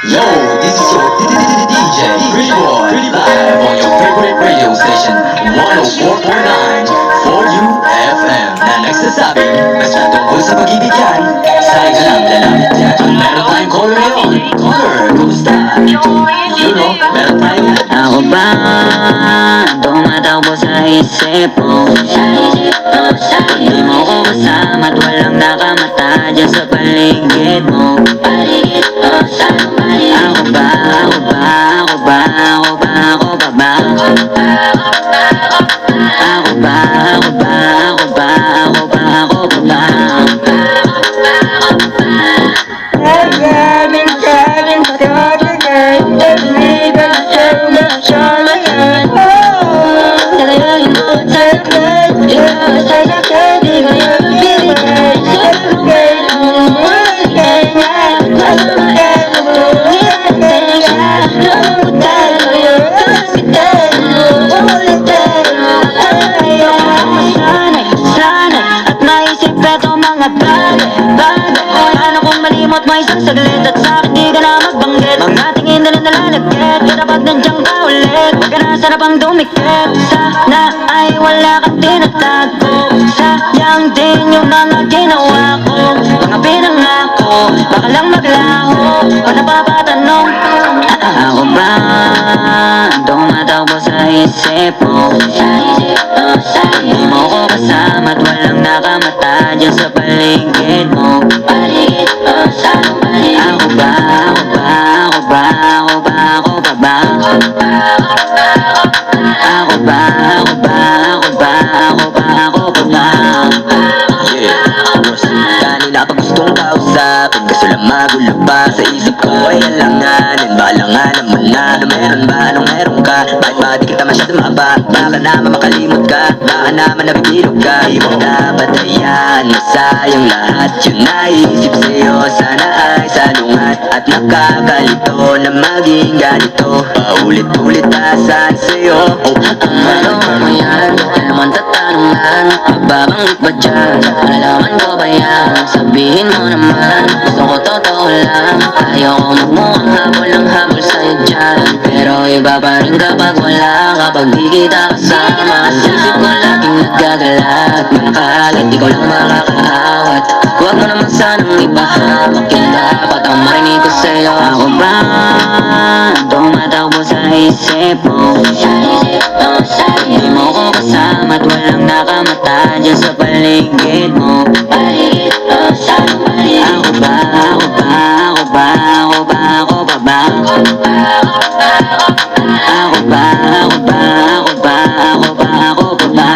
Yo, this is your DJ Pretty Boy, Pretty live on your favorite radio station 104.9 for you FM. Na nagsasabi, mas tungkol sa pag-ibig yan. Sa'yo ka lang lalapit yan. Meron tayong caller ngayon. Caller, kumusta? You know, meron tayong... Ako ba tumatakbo sa isip mo? Di mo ko kasama at walang nakamata dyan sa paligid mo. Ako ba, ako ba, ako ba, ako ba, ako ba ba? Ako ba, ako ba, ako ba, ako ba, ako ba ba? May isang saglit at sa'kin di ka na magbanggit. Mga tingin na nalalagkit pero pag nandiyan ka ulit, wag ka na sarapang dumikit. Sana ay wala kang tinatago, sayang din yung mga ginawa ko. Mga pinangako, baka lang maglaho o napapatanong. Ako ba tumatakbo sa isip mo? Di mo ko kasama at walang nakamata dyan sa paligid mo. Ako ba, ako ba, ako ba, ako ba, ako ba ba? Ako ba, ako ba, ako ba, ako ba, ako ba ba? Yeah, kanina pa gustong kausapin, kaso lang magulo pa sa isip ko. Ay alanganin, bahala nga naman na ano meron ba, anong meron ka? Bakit ba di kita masyado maba? Baka naman makalimot ka, baka naman nabibirog ka. Di mo dapat hayaan, masayang lahat yung naisip sa'yo. Sana ay salungat at nakakalito na maging ganito. Paulit-ulit asan sa'yo. Ano mo yan? Ano naman tatanungan? Magbabanggit ba dyan? Nalaman ko ba yan? Sabihin mo naman, gusto ko totoo lang. Ayoko magmukhang habol ang habol sa'yo dyan. Pero iba pa rin kapag wala, kapag di kita kasama. Ang isip ko laging nagagalat, makalat, ikaw lang makakahawat. Huwag mo naman sanang ipahawak, yung dapat ang marinig ko sa'yo. Ako ba tumatakbo sa isip mo? Di mo ko kasama at walang nakamata dyan sa paligid mo. Ako ba, ako ba, ako ba, ako ba, ako ba ba? Ako ba, ako ba, ako ba, ako ba, ako ba ba?